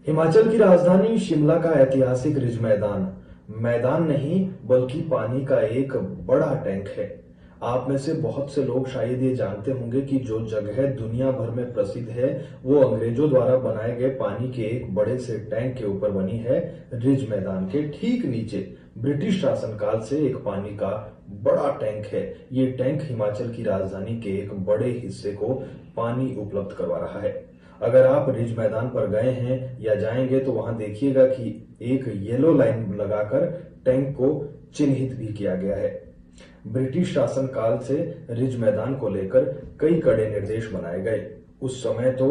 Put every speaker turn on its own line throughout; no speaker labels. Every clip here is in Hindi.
हिमाचल की राजधानी शिमला का ऐतिहासिक रिज मैदान मैदान नहीं बल्कि पानी का एक बड़ा टैंक है। आप में से बहुत से लोग शायद ये जानते होंगे कि जो जगह दुनिया भर में प्रसिद्ध है वो अंग्रेजों द्वारा बनाए गए पानी के एक बड़े से टैंक के ऊपर बनी है। रिज मैदान के ठीक नीचे ब्रिटिश शासनकाल से एक पानी का बड़ा टैंक है। ये टैंक हिमाचल की राजधानी के एक बड़े हिस्से को पानी उपलब्ध करवा रहा है। अगर आप रिज मैदान पर गए हैं या जाएंगे तो वहां देखिएगा कि एक येलो लाइन लगाकर टैंक को चिन्हित भी किया गया है। ब्रिटिश शासन काल से रिज मैदान को लेकर कई कड़े निर्देश बनाए गए। उस समय तो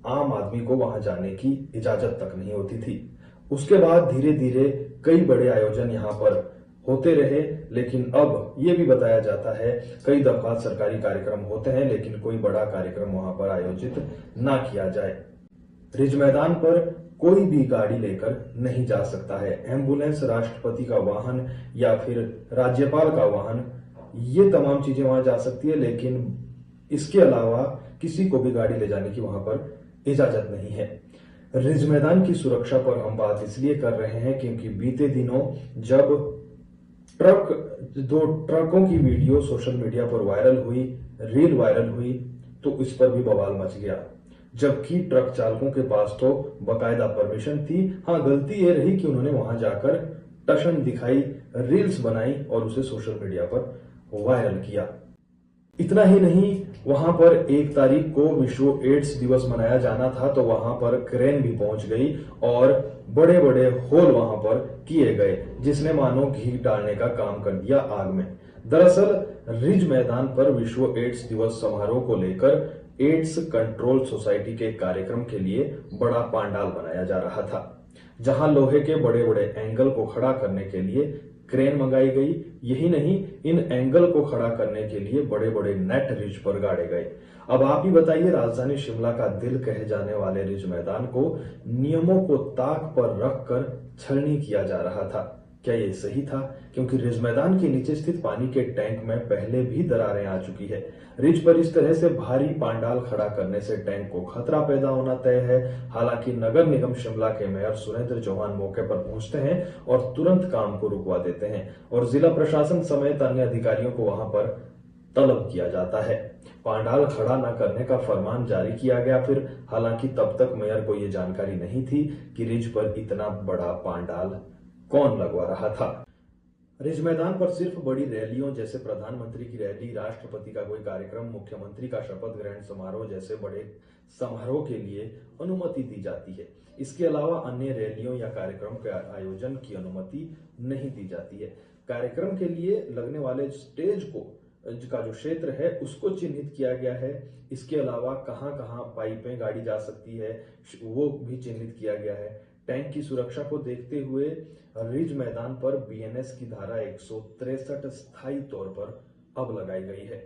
आम आदमी को वहां जाने की इजाजत तक नहीं होती थी। उसके बाद धीरे धीरे कई बड़े आयोजन यहाँ पर होते रहे, लेकिन अब ये भी बताया जाता है कई दफा सरकारी कार्यक्रम होते हैं लेकिन कोई बड़ा कार्यक्रम वहां पर आयोजित ना किया जाए। रिज मैदान पर कोई भी गाड़ी लेकर नहीं जा सकता है। एम्बुलेंस, राष्ट्रपति का वाहन या फिर राज्यपाल का वाहन, ये तमाम चीजें वहां जा सकती है, लेकिन इसके अलावा किसी को भी गाड़ी ले जाने की वहां पर इजाजत नहीं है। रिज मैदान की सुरक्षा पर हम बात इसलिए कर रहे हैं क्योंकि बीते दिनों जब दो ट्रकों की वीडियो सोशल मीडिया पर वायरल हुई, रील वायरल हुई, तो इस पर भी बवाल मच गया। जबकि ट्रक चालकों के पास तो बकायदा परमिशन थी। हाँ, गलती ये रही कि उन्होंने वहां जाकर टशन दिखाई, रील्स बनाई और उसे सोशल मीडिया पर वायरल किया। इतना ही नहीं, वहां पर 1 तारीख को विश्व एड्स दिवस मनाया जाना था, तो वहां पर क्रेन भी पहुंच गई और बड़े बड़े होल वहां पर किए गए, जिसने मानो घी डालने का काम कर दिया आग में। दरअसल रिज मैदान पर विश्व एड्स दिवस समारोह को लेकर एड्स कंट्रोल सोसाइटी के कार्यक्रम के लिए बड़ा पांडाल बनाया जा रहा था, जहां लोहे के बड़े बड़े एंगल को खड़ा करने के लिए क्रेन मंगाई गई। यही नहीं, इन एंगल को खड़ा करने के लिए बड़े बड़े नेट रिज पर गाड़े गए। अब आप ही बताइए, राजधानी शिमला का दिल कहे जाने वाले रिज मैदान को नियमों को ताक पर रखकर छलनी किया जा रहा था। क्या ये सही था? क्योंकि रिज मैदान के नीचे स्थित पानी के टैंक में पहले भी दरारें आ चुकी है। रिज पर इस तरह से भारी पांडाल खड़ा करने से टैंक को खतरा पैदा होना तय है। हालांकि नगर निगम शिमला के मेयर सुरेंद्र चौहान मौके पर पहुंचते हैं और तुरंत काम को रुकवा देते हैं और जिला प्रशासन समेत अन्य अधिकारियों को वहां पर तलब किया जाता है। पांडाल खड़ा न करने का फरमान जारी किया गया फिर। हालांकि तब तक मेयर को यह जानकारी नहीं थी कि रिज पर इतना बड़ा पांडाल कौन लगवा रहा था। रिज मैदान पर सिर्फ बड़ी रैलियों जैसे प्रधानमंत्री की रैली, राष्ट्रपति का कोई कार्यक्रम, मुख्यमंत्री का शपथ ग्रहण समारोह जैसे बड़े समारोह के लिए अनुमति दी जाती है। इसके अलावा अन्य रैलियों या कार्यक्रम के आयोजन की अनुमति नहीं दी जाती है। कार्यक्रम के लिए लगने वाले स्टेज का जो क्षेत्र है उसको चिन्हित किया गया है। इसके अलावा कहां कहां पाइपें गाड़ी जा सकती है वो भी चिन्हित किया गया है। टैंक की सुरक्षा को देखते हुए रिज मैदान पर बीएनएस की धारा 163 स्थायी तौर पर अब लगाई गई है।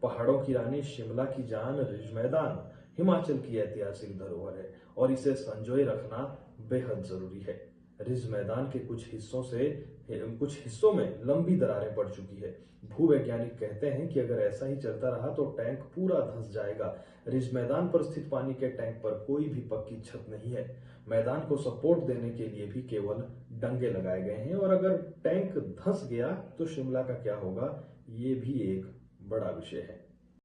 पहाड़ों की रानी शिमला की जान रिज मैदान हिमाचल की ऐतिहासिक धरोहर है और इसे संजोए रखना बेहद जरूरी है। रिज मैदान के कुछ हिस्सों में लंबी दरारें पड़ चुकी है। भूवैज्ञानिक कहते हैं कि अगर ऐसा ही चलता रहा तो टैंक पूरा धंस जाएगा। रिज मैदान पर स्थित पानी के टैंक पर कोई भी पक्की छत नहीं है। मैदान को सपोर्ट देने के लिए भी केवल डंगे लगाए गए हैं और अगर टैंक धंस गया तो शिमला का क्या होगा, ये भी एक बड़ा विषय है।